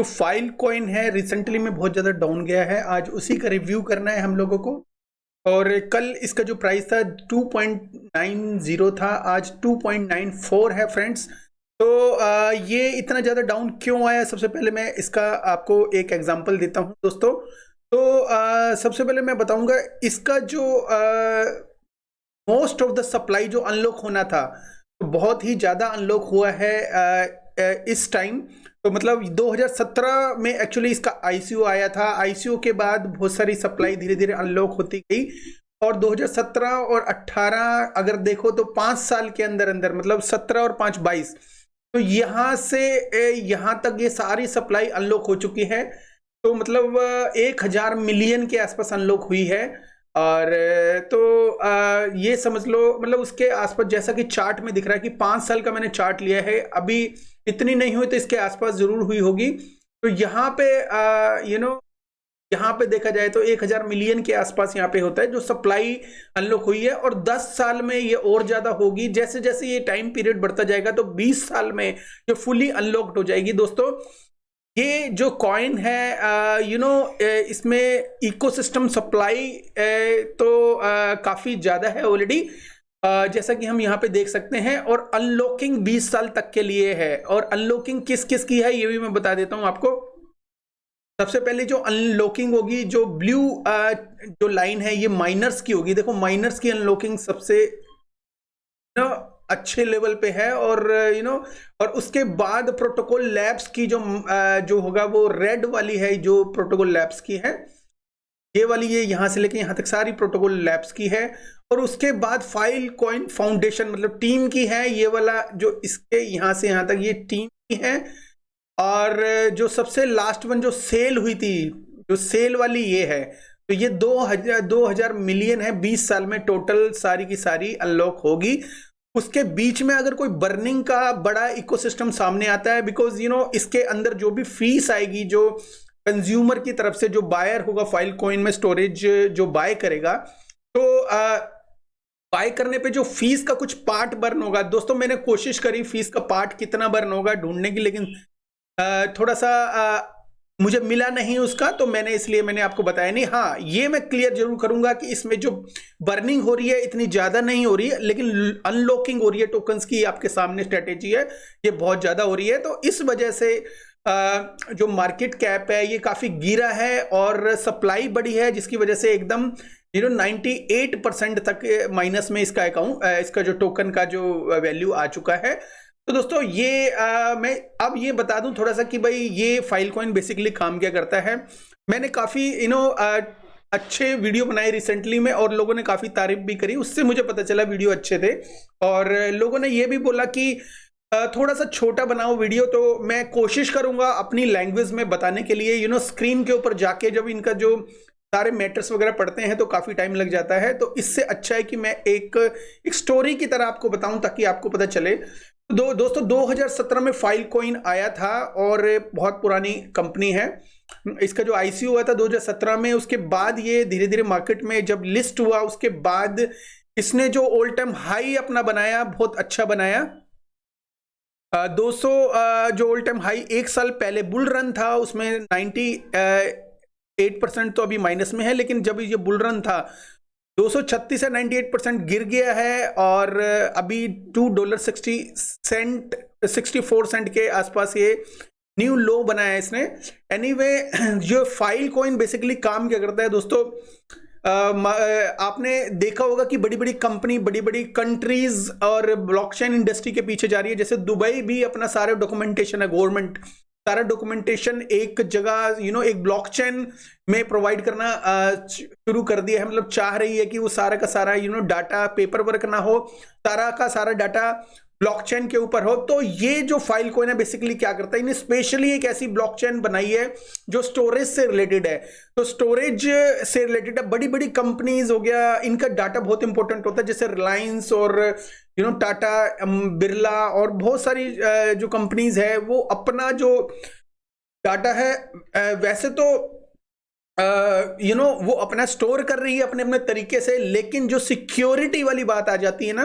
जो file coin है recently में बहुत ज़्यादा डाउन गया है, आज उसी का रिव्यू करना है हम लोगों को। और कल इसका जो प्राइस था 2.90 था, आज 2.94 है फ्रेंड्स। तो ये इतना ज़्यादा डाउन क्यों आया, सबसे पहले मैं इसका आपको एक एग्जांपल देता हूं दोस्तों। तो सबसे पहले मैं बताऊंगा इसका जो मोस्ट ऑफ द सप्लाई जो अनलॉक होना था, तो बहुत ही ज़्यादा अनलॉक हुआ है इस टाइम। तो मतलब 2017 में एक्चुअली इसका आईसीओ आया था, आईसीओ के बाद बहुत सारी सप्लाई धीरे धीरे अनलॉक होती गई, और 2017 और 18 अगर देखो तो 5 साल के अंदर अंदर, मतलब 17 और 5 22, तो यहाँ से यहाँ तक ये सारी सप्लाई अनलॉक हो चुकी है। तो मतलब 1000 मिलियन के आसपास अनलॉक हुई है। और तो ये समझ लो, मतलब उसके आसपास जैसा कि चार्ट में दिख रहा है कि 5 साल का मैंने चार्ट लिया है, अभी इतनी नहीं हुई तो इसके आसपास जरूर हुई होगी। तो यहाँ पे यहाँ पे देखा जाए तो 1000 मिलियन के आसपास यहाँ पे होता है जो सप्लाई अनलॉक हुई है, और 10 साल में ये और ज्यादा होगी। जैसे जैसे ये टाइम पीरियड बढ़ता जाएगा तो 20 साल में ये फुली अनलॉक्ड हो जाएगी दोस्तों। ये जो कॉइन है इसमें इकोसिस्टम सप्लाई तो काफी ज्यादा है ऑलरेडी, जैसा कि हम यहाँ पे देख सकते हैं। और अनलॉकिंग 20 साल तक के लिए है, और अनलॉकिंग किस किस की है ये भी मैं बता देता हूं आपको। सबसे पहले जो अनलॉकिंग होगी, जो ब्लू जो लाइन है, ये माइनर्स की होगी। देखो माइनर्स की अनलॉकिंग सबसे अच्छे लेवल पे है, और और उसके बाद प्रोटोकॉल लैब्स की जो होगा वो रेड वाली है, जो प्रोटोकॉल लैब्स की है, ये वाली, ये यहां से लेके यहां तक सारी प्रोटोकॉल लैब्स की है। और उसके बाद फाइल कॉइन फाउंडेशन मतलब टीम की है, ये वाला जो इसके यहां से यहां तक ये टीम की है। और जो सबसे लास्ट वन जो सेल हुई थी, जो सेल वाली ये है, तो ये 2000 मिलियन है 20 साल में टोटल सारी की सारी अनलॉक होगी। उसके बीच में अगर कोई बर्निंग का बड़ा इकोसिस्टम सामने आता है, बिकॉज इसके अंदर जो भी फीस आएगी, जो कंज्यूमर की तरफ से जो बायर होगा फाइल कॉइन में स्टोरेज जो बाय करेगा, तो बाय करने पे जो फीस का कुछ पार्ट बर्न होगा। दोस्तों मैंने कोशिश करी फीस का पार्ट कितना बर्न होगा ढूंढने की, लेकिन थोड़ा सा मुझे मिला नहीं उसका, तो इसलिए मैंने आपको बताया नहीं। हाँ, ये मैं क्लियर जरूर करूंगा कि इसमें जो बर्निंग हो रही है इतनी ज्यादा नहीं हो रही है, लेकिन अनलॉकिंग हो रही है टोकन्स की, आपके सामने स्ट्रेटेजी है, ये बहुत ज्यादा हो रही है। तो इस वजह से जो मार्केट कैप है ये काफी गिरा है, और सप्लाई बढ़ी है, जिसकी वजह से एकदम 98% तक माइनस में इसका अकाउंट, इसका जो टोकन का जो वैल्यू आ चुका है। तो दोस्तों ये मैं अब ये बता दूं थोड़ा सा कि भाई ये फाइल कॉइन बेसिकली काम क्या करता है। मैंने काफी अच्छे वीडियो बनाए रिसेंटली में, और लोगों ने काफी तारीफ भी करी, उससे मुझे पता चला वीडियो अच्छे थे। और लोगों ने ये भी बोला कि थोड़ा सा छोटा बनाओ वीडियो, तो मैं कोशिश करूंगा अपनी लैंग्वेज में बताने के लिए। स्क्रीन के ऊपर जाके जब इनका जो सारे मैटर्स वगैरह पढ़ते हैं तो काफी टाइम लग जाता है, तो इससे अच्छा है कि मैं एक स्टोरी की तरह आपको बताऊं ताकि आपको पता चले। दोस्तों 2017 में फाइल कॉइन आया था, और बहुत पुरानी कंपनी है। इसका जो आईसीओ हुआ था 2017 में, उसके बाद ये धीरे धीरे मार्केट में जब लिस्ट हुआ, उसके बाद इसने जो ऑल टाइम हाई अपना बनाया, बहुत अच्छा बनाया। 200 जो ऑल टाइम हाई एक साल पहले बुल रन था, उसमें 98% तो अभी माइनस में है, लेकिन जब ये बुल रन था 236 से 98% गिर गया है, और अभी $2.64 के आसपास ये न्यू लो बनाया है इसने। एनीवे जो फाइल कॉइन बेसिकली काम क्या करता है दोस्तों, आपने देखा होगा कि बड़ी बड़ी कंपनी, बड़ी बड़ी कंट्रीज और ब्लॉकचेन इंडस्ट्री के पीछे जा रही है। जैसे दुबई भी अपना सारा डॉक्यूमेंटेशन है, गवर्नमेंट सारा डॉक्यूमेंटेशन एक जगह एक ब्लॉकचेन में प्रोवाइड करना शुरू कर दिया है। मतलब चाह रही है कि वो सारा का सारा डाटा पेपर वर्क ना हो, सारा का सारा डाटा ब्लॉकचेन के ऊपर हो। तो ये जो फाइल कॉइन है बेसिकली क्या करता है, इन्हें स्पेशली एक ऐसी ब्लॉकचेन बनाई है जो स्टोरेज से रिलेटेड है। तो स्टोरेज से रिलेटेड है, बड़ी बड़ी कंपनीज हो गया, इनका डाटा बहुत इंपॉर्टेंट होता है, जैसे रिलायंस और टाटा, बिरला और बहुत सारी जो कंपनीज है, वो अपना जो डाटा है वैसे तो वो अपना स्टोर कर रही है अपने अपने तरीके से, लेकिन जो सिक्योरिटी वाली बात आ जाती है ना,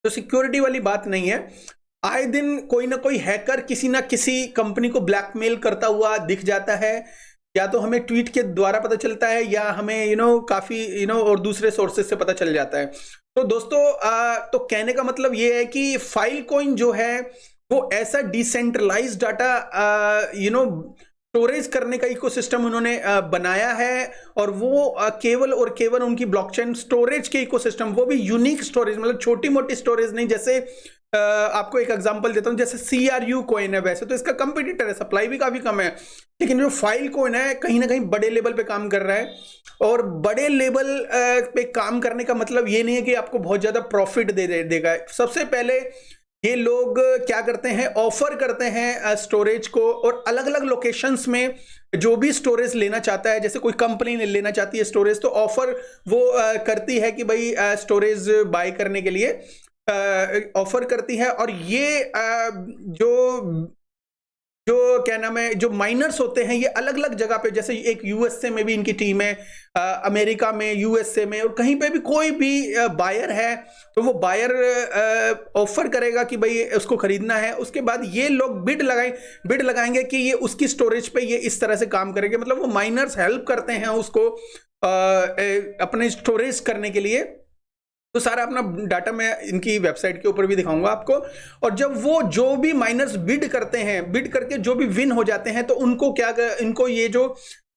तो सिक्योरिटी वाली बात नहीं है। आए दिन कोई ना कोई हैकर किसी ना किसी कंपनी को ब्लैकमेल करता हुआ दिख जाता है, या तो हमें ट्वीट के द्वारा पता चलता है या हमें काफी और दूसरे सोर्सेज से पता चल जाता है। तो दोस्तों तो कहने का मतलब ये है कि फाइलकॉइन जो है वो ऐसा डिसेंट्रलाइज्ड डाटा स्टोरेज करने का इकोसिस्टम उन्होंने बनाया है, और वो केवल और केवल उनकी ब्लॉकचेन स्टोरेज के इकोसिस्टम, वो भी यूनिक स्टोरेज, मतलब छोटी मोटी स्टोरेज नहीं। जैसे आपको एक एग्जांपल देता हूं, जैसे CRU कॉइन है, वैसे तो इसका कंपटीटर है, सप्लाई भी काफी कम है, लेकिन जो फाइलकॉइन है कहीं ना कहीं बड़े लेवल पे काम कर रहा है। और बड़े लेवल पे काम करने का मतलब ये नहीं है कि आपको बहुत ज्यादा प्रॉफिट देगा। सबसे पहले ये लोग क्या करते हैं, ऑफर करते हैं स्टोरेज को, और अलग अलग लोकेशंस में जो भी स्टोरेज लेना चाहता है, जैसे कोई कंपनी लेना चाहती है स्टोरेज, तो ऑफर वो करती है कि भाई स्टोरेज बाय करने के लिए ऑफर करती है। और ये जो क्या नाम है, जो माइनर्स होते हैं, ये अलग अलग जगह पे, जैसे एक यूएसए में भी इनकी टीम है, अमेरिका में, यूएसए में, और कहीं पे भी कोई भी बायर है तो वो बायर ऑफर करेगा कि भाई उसको खरीदना है। उसके बाद ये लोग बिड लगाएंगे कि ये उसकी स्टोरेज पे ये इस तरह से काम करेंगे, मतलब वो माइनर्स हेल्प करते हैं उसको अपने स्टोरेज करने के लिए। तो सारा अपना डाटा मैं इनकी वेबसाइट के ऊपर भी दिखाऊंगा आपको। और जब वो जो भी माइनर्स बिड करते हैं, बिड करके जो भी विन हो जाते हैं, तो उनको इनको ये जो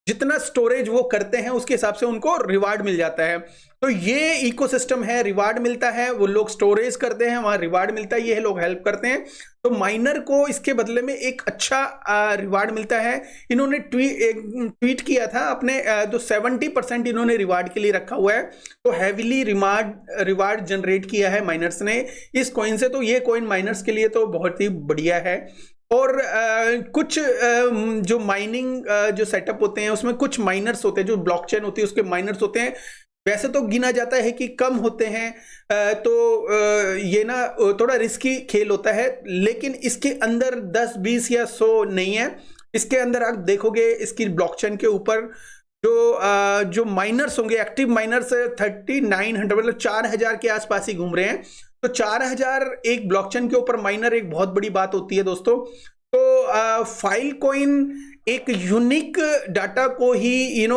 जितना स्टोरेज वो करते हैं उसके हिसाब से उनको रिवार्ड मिल जाता है। तो ये इकोसिस्टम है, रिवार्ड मिलता है, वो लोग स्टोरेज करते हैं, वहां रिवार्ड मिलता है, ये लोग हेल्प करते हैं। तो माइनर को इसके बदले में एक अच्छा रिवार्ड मिलता है। इन्होंने ट्वीट किया था अपने, तो 70% इन्होंने रिवार्ड के लिए रखा हुआ है। तो हैविली रिवार्ड जनरेट किया है माइनर्स ने इस कॉइन से। तो ये कॉइन माइनर्स के लिए तो बहुत ही बढ़िया है। और कुछ जो माइनिंग जो सेटअप होते हैं उसमें कुछ माइनर्स होते हैं, जो ब्लॉकचेन होती है उसके माइनर्स होते हैं, वैसे तो गिना जाता है कि कम होते हैं, तो ये ना थोड़ा रिस्की खेल होता है, लेकिन इसके अंदर 10, 20 या 100 नहीं है। इसके अंदर आप देखोगे इसकी ब्लॉकचेन के ऊपर जो माइनर्स होंगे, एक्टिव माइनर्स 3900, मतलब 4000 के आसपास ही घूम रहे हैं। तो 4000 एक ब्लॉकचेन के ऊपर माइनर एक बहुत बड़ी बात होती है दोस्तों। तो फाइलकॉइन एक यूनिक डाटा को ही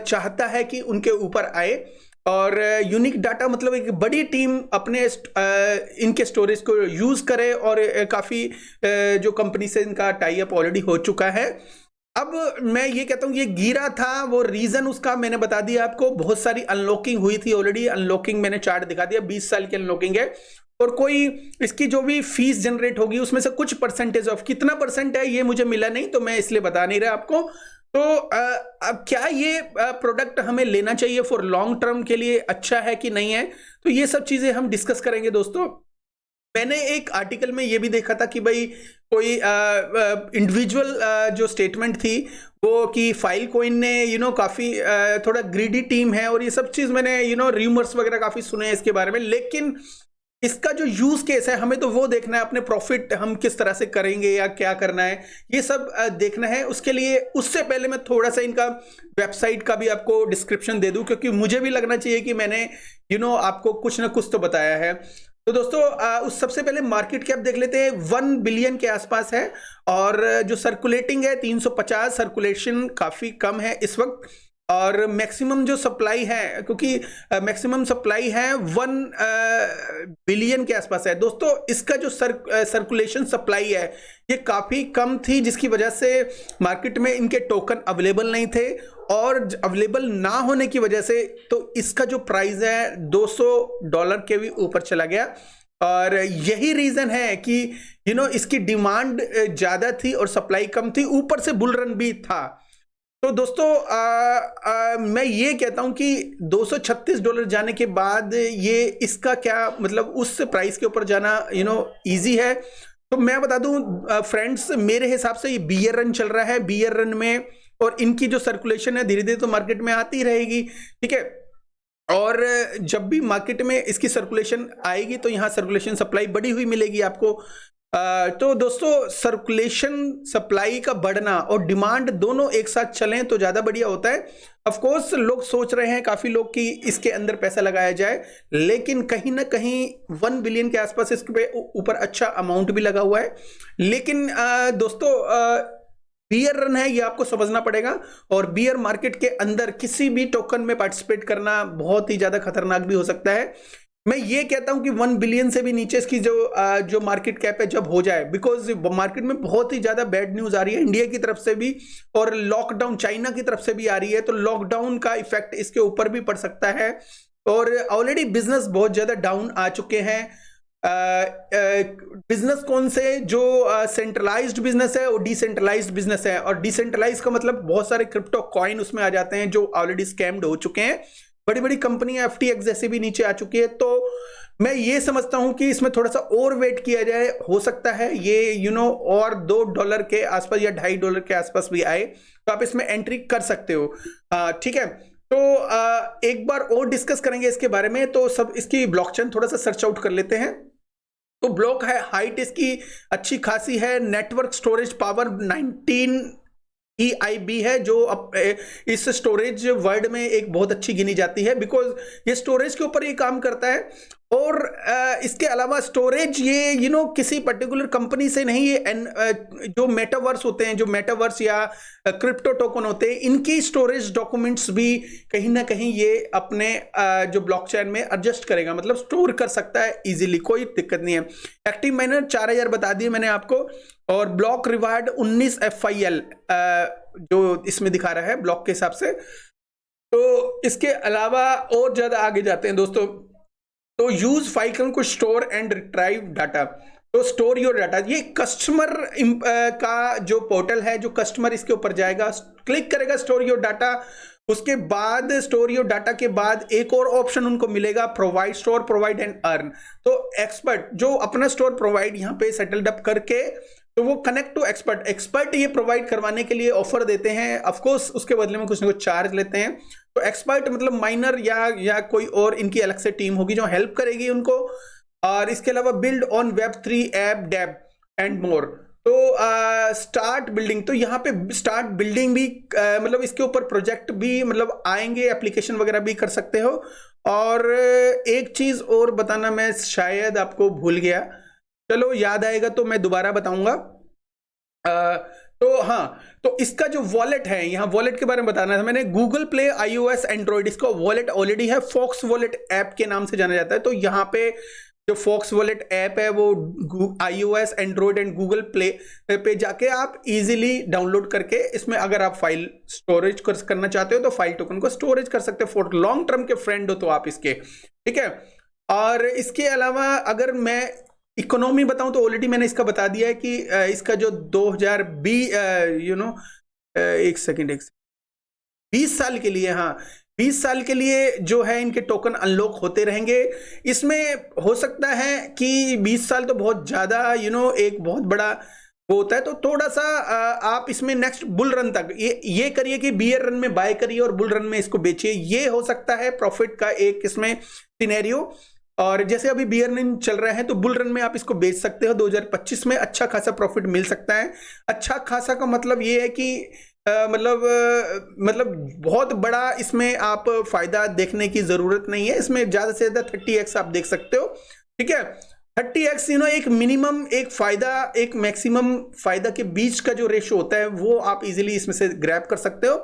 चाहता है कि उनके ऊपर आए, और यूनिक डाटा मतलब एक बड़ी टीम अपने इनके स्टोरेज को यूज करे, और काफी जो कंपनी से इनका टाई अप ऑलरेडी हो चुका है। अब मैं ये कहता हूं ये गिरा था, वो रीजन उसका मैंने बता दिया आपको। बहुत सारी अनलॉकिंग हुई थी ऑलरेडी, अनलॉकिंग मैंने चार्ट दिखा दिया, 20 साल की अनलॉकिंग है, और कोई इसकी जो भी फीस जनरेट होगी उसमें से कुछ परसेंटेज ऑफ, कितना परसेंट है ये मुझे मिला नहीं, तो मैं इसलिए बता नहीं रहा आपको। तो अब क्या ये प्रोडक्ट हमें लेना चाहिए फॉर लॉन्ग टर्म के लिए, अच्छा है कि नहीं है, तो ये सब चीजें हम डिस्कस करेंगे दोस्तों। मैंने एक आर्टिकल में ये भी देखा था कि भाई कोई इंडिविजुअल जो स्टेटमेंट थी वो कि फाइलकॉइन ने काफी थोड़ा ग्रीडी टीम है, और ये सब चीज मैंने रूमर्स वगैरह काफी सुने हैं इसके बारे में। लेकिन इसका जो यूज केस है हमें तो वो देखना है, अपने प्रॉफिट हम किस तरह से करेंगे या क्या करना है ये सब देखना है। उसके लिए उससे पहले मैं थोड़ा सा इनका वेबसाइट का भी आपको डिस्क्रिप्शन दे दूं, क्योंकि मुझे भी लगना चाहिए कि मैंने आपको कुछ ना कुछ तो बताया है। तो दोस्तों उस सबसे पहले मार्केट कैप देख लेते हैं, 1 बिलियन के आसपास है, और जो सर्कुलेटिंग है 350, सर्कुलेशन काफी कम है इस वक्त। और मैक्सिमम जो सप्लाई है, क्योंकि मैक्सिमम सप्लाई है 1 बिलियन के आसपास है दोस्तों। इसका जो सर्कुलेशन सप्लाई है ये काफी कम थी, जिसकी वजह से मार्केट में इनके टोकन अवेलेबल नहीं थे, और अवेलेबल ना होने की वजह से तो इसका जो प्राइस है $200 के भी ऊपर चला गया। और यही रीजन है कि इसकी डिमांड ज्यादा थी और सप्लाई कम थी, ऊपर से बुल रन भी था। तो दोस्तों मैं ये कहता हूं कि $236 जाने के बाद ये इसका क्या मतलब उस प्राइस के ऊपर जाना इजी है। तो मैं बता दूं फ्रेंड्स, मेरे हिसाब से ये बियर रन चल रहा है, बियर रन में, और इनकी जो सर्कुलेशन है धीरे धीरे तो मार्केट में आती रहेगी, ठीक है। और जब भी मार्केट में इसकी सर्कुलेशन आएगी तो यहाँ सर्कुलेशन सप्लाई बढ़ी हुई मिलेगी आपको। तो दोस्तों सर्कुलेशन, सप्लाई का बढ़ना और डिमांड दोनों एक साथ चलें तो ज्यादा बढ़िया होता है। ऑफ कोर्स लोग सोच रहे हैं, काफी लोग, कि इसके अंदर पैसा लगाया जाए, लेकिन कहीं ना कहीं 1 बिलियन के आसपास इसके ऊपर अच्छा अमाउंट भी लगा हुआ है। लेकिन दोस्तों बियर रन है, ये आपको समझना पड़ेगा। और बियर मार्केट के अंदर किसी भी टोकन में पार्टिसिपेट करना बहुत ही ज्यादा खतरनाक भी हो सकता है। मैं ये कहता हूं कि 1 बिलियन से भी नीचे इसकी जो मार्केट कैप है जब हो जाए, बिकॉज मार्केट में बहुत ही ज्यादा बैड न्यूज आ रही है इंडिया की तरफ से भी, और लॉकडाउन चाइना की तरफ से भी आ रही है, तो लॉकडाउन का इफेक्ट इसके ऊपर भी पड़ सकता है। और ऑलरेडी बिजनेस बहुत ज्यादा डाउन आ चुके हैं। बिजनेस कौन से, जो सेंट्रलाइज्ड बिजनेस है और डिसेंट्रलाइज्ड बिजनेस है। और डिसेंट्रलाइज का मतलब बहुत सारे क्रिप्टो कॉइन उसमें आ जाते हैं जो ऑलरेडी स्कैम्ड हो चुके हैं। बड़ी बड़ी कंपनियां FTX जैसे भी नीचे आ चुकी है। तो मैं ये समझता हूं कि इसमें थोड़ा सा और वेट किया जाए, हो सकता है ये और $2 के आसपास या $2.5 के आसपास भी आए, तो आप इसमें एंट्री कर सकते हो। ठीक है, तो एक बार और डिस्कस करेंगे इसके बारे में। तो सब इसकी ब्लॉकचेन थोड़ा सा सर्च आउट कर लेते हैं। तो ब्लॉक है, हाइट इसकी अच्छी खासी है, नेटवर्क स्टोरेज पावर 19 EIB है, जो इस स्टोरेज वर्ल्ड में एक बहुत अच्छी गिनी जाती है, बिकॉज ये स्टोरेज के ऊपर ये काम करता है। और इसके अलावा स्टोरेज ये किसी पर्टिकुलर कंपनी से नहीं, ये जो मेटावर्स होते हैं, जो मेटावर्स या क्रिप्टो टोकन होते हैं, इनकी स्टोरेज डॉक्यूमेंट्स भी कहीं ना कहीं ये अपने जो ब्लॉकचेन में एडजस्ट करेगा, मतलब स्टोर कर सकता है इजीली, कोई दिक्कत नहीं है। एक्टिव माइनर 4000 बता दिए मैंने आपको, और ब्लॉक रिवार्ड 19 FIL जो इसमें दिखा रहा है ब्लॉक के हिसाब से। तो इसके अलावा और ज्यादा आगे जाते हैं दोस्तों। तो यूज फाइल को स्टोर एंड रिट्राइव डाटा। तो स्टोर योर डाटा, ये कस्टमर का जो पोर्टल है, जो कस्टमर इसके ऊपर जाएगा, क्लिक करेगा स्टोर योर डाटा, उसके बाद स्टोर योर डाटा के बाद एक और ऑप्शन उनको मिलेगा, provide store, provide and earn. तो एक्सपर्ट जो अपना स्टोर प्रोवाइड यहाँ पे सेटल्ड अप करके, तो वो कनेक्ट टू एक्सपर्ट ये प्रोवाइड करवाने के लिए ऑफर देते हैं। ऑफ कोर्स उसके बदले में कुछ ना कुछ चार्ज लेते हैं। तो एक्सपर्ट मतलब माइनर या कोई और इनकी अलग से टीम होगी जो हेल्प करेगी उनको। और इसके अलावा build on Web3 app, dev and more. तो स्टार्ट बिल्डिंग, तो यहाँ पे स्टार्ट बिल्डिंग भी मतलब इसके ऊपर प्रोजेक्ट भी मतलब आएंगे, एप्लीकेशन वगैरह भी कर सकते हो। और एक चीज और बताना मैं शायद आपको भूल गया, चलो याद आएगा तो मैं दोबारा बताऊंगा। तो हाँ, तो इसका जो वॉलेट है, यहाँ वॉलेट के बारे में बताना था मैंने। गूगल प्ले, iOS, एंड्रॉइड, इसका वॉलेट ऑलरेडी है, फॉक्स वॉलेट ऐप के नाम से जाना जाता है। तो यहाँ पे जो फॉक्स वॉलेट ऐप है वो iOS, Android and Google play पे जाके आप इजीली डाउनलोड करके, इसमें अगर आप फाइल स्टोरेज करना चाहते हो तो फाइल टोकन को स्टोरेज कर सकते हो। फॉर लॉन्ग टर्म के फ्रेंड हो तो आप इसके, ठीक है। और इसके अलावा अगर मैं इकोनॉमी बताऊं तो ऑलरेडी मैंने इसका बता दिया है कि इसका जो 2020 एक सेकेंड 20 साल के लिए, हाँ 20 साल के लिए जो है इनके टोकन अनलॉक होते रहेंगे। इसमें हो सकता है कि 20 साल तो बहुत ज्यादा एक बहुत बड़ा वो होता है, तो थोड़ा सा आप इसमें नेक्स्ट बुल रन तक ये करिए कि बियर रन में बाय करिए और बुल रन में इसको बेचिए, ये हो सकता है प्रॉफिट का एक इसमें सिनेरियो। और जैसे अभी बियर रन चल रहा है तो बुल रन में आप इसको बेच सकते हो। 2025 में अच्छा खासा प्रॉफिट मिल सकता है। अच्छा खासा का मतलब ये है कि मतलब बहुत बड़ा इसमें आप फायदा देखने की जरूरत नहीं है। इसमें ज्यादा से ज्यादा 30x आप देख सकते हो, ठीक है। 30x एक मिनिमम एक फायदा, एक मैक्सिमम फायदा के बीच का जो रेशो होता है वो आप इजीली इसमें से ग्रैब कर सकते हो।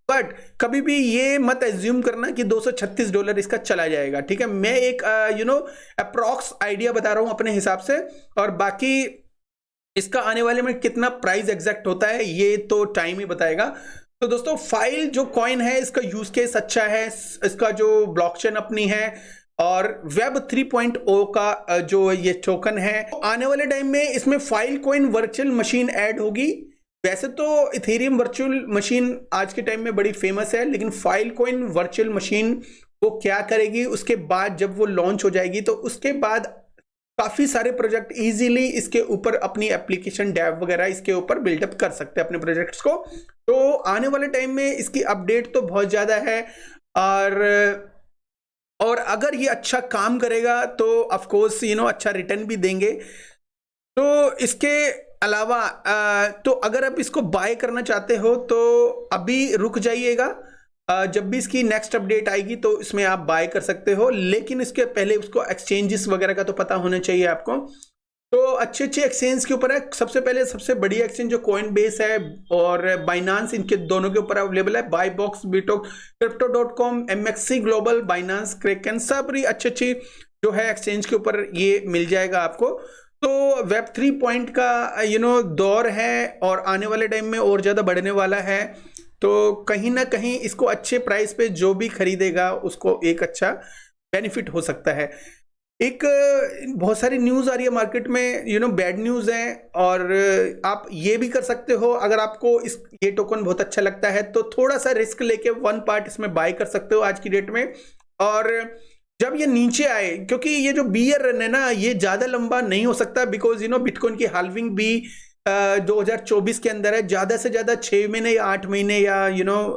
बट कभी भी ये मत एज्यूम करना कि $236 इसका चला जाएगा, ठीक है। मैं एक अप्रॉक्स आइडिया बता रहा हूं अपने हिसाब से, और बाकी इसका आने वाले में कितना प्राइस एग्जैक्ट होता है ये तो टाइम ही बताएगा। तो दोस्तों फाइल जो कॉइन है इसका यूज केस अच्छा है, इसका जो ब्लॉकचेन अपनी है, और वेब 3.0 का जो ये टोकन है, आने वाले टाइम में इसमें file coin virtual machine add होगी। वैसे तो इथेरियम वर्चुअल मशीन आज के टाइम में बड़ी फेमस है, लेकिन फाइल कॉइन वर्चुअल मशीन वो क्या करेगी उसके बाद, जब वो लॉन्च हो जाएगी तो उसके बाद काफी सारे प्रोजेक्ट इजीली इसके ऊपर अपनी एप्लीकेशन डेव वगैरह इसके ऊपर बिल्डअप कर सकते हैं अपने प्रोजेक्ट्स को। तो आने वाले टाइम में इसकी अपडेट तो बहुत ज्यादा है, और अगर ये अच्छा काम करेगा तो ऑफ कोर्स अच्छा रिटर्न भी देंगे। तो इसके अलावा तो अगर आप इसको बाय करना चाहते हो तो अभी रुक जाइएगा, जब भी इसकी नेक्स्ट अपडेट आएगी तो इसमें आप बाय कर सकते हो, लेकिन इसके पहले उसको एक्सचेंजेस वगैरह का तो पता होना चाहिए आपको। तो अच्छे अच्छे एक्सचेंज के ऊपर है। सबसे पहले सबसे बड़ी एक्सचेंज जो कॉइनबेस है और बाइनांस, इनके दोनों के ऊपर अवेलेबल है। बाय बॉक्स, बिटॉक, क्रिप्टो.com, MXC ग्लोबल, बाइनांस, क्रेकन, सब अच्छी अच्छी जो है एक्सचेंज के ऊपर ये मिल जाएगा आपको। तो वेब 3 पॉइंट का दौर है और आने वाले टाइम में और ज़्यादा बढ़ने वाला है। तो कहीं ना कहीं इसको अच्छे प्राइस पे जो भी खरीदेगा उसको एक अच्छा बेनिफिट हो सकता है। एक बहुत सारी न्यूज़ आ रही है मार्केट में, बैड न्यूज़ है, और आप ये भी कर सकते हो, अगर आपको ये टोकन बहुत अच्छा लगता है तो थोड़ा सा रिस्क लेके 1 पार्ट इसमें बाय कर सकते हो आज की डेट में। और जब ये नीचे आए, क्योंकि ये जो बियर रन है ना, ये ज़्यादा लंबा नहीं हो सकता, बिकॉज बिटकॉइन की हाल्विंग भी 2024 के अंदर है। ज़्यादा से ज़्यादा 6 महीने या 8 महीने या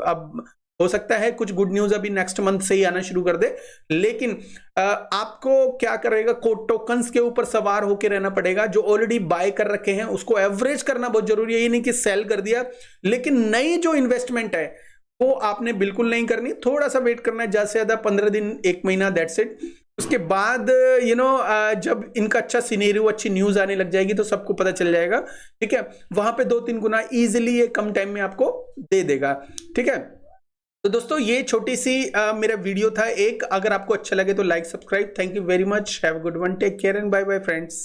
अब हो सकता है कुछ गुड न्यूज़ अभी नेक्स्ट मंथ से ही आना शुरू कर दे। लेकिन आपको क्या करेगा, कोड टोकन्स के ऊपर सवार होकर रहना पड़ेगा। जो ऑलरेडी बाय कर रखे हैं उसको एवरेज करना बहुत जरूरी है। ये नहीं कि सेल कर दिया, लेकिन नई जो इन्वेस्टमेंट है वो आपने बिल्कुल नहीं करनी। थोड़ा सा वेट करना है, ज़्यादा से ज़्यादा 15 दिन, 1 महीना, दैट्स इट। उसके बाद जब इनका अच्छा सिनेरियो, अच्छी न्यूज़ आने लग जाएगी तो सबको पता चल जाएगा, ठीक है। वहां पे 2-3 गुना इजीली ये कम टाइम में आपको दे देगा, ठीक है। तो दोस्तों ये छोटी सी मेरा वीडियो था एक। अगर आपको अच्छा लगे तो like, subscribe. Thank you very much, have a good one, take care and bye bye friends.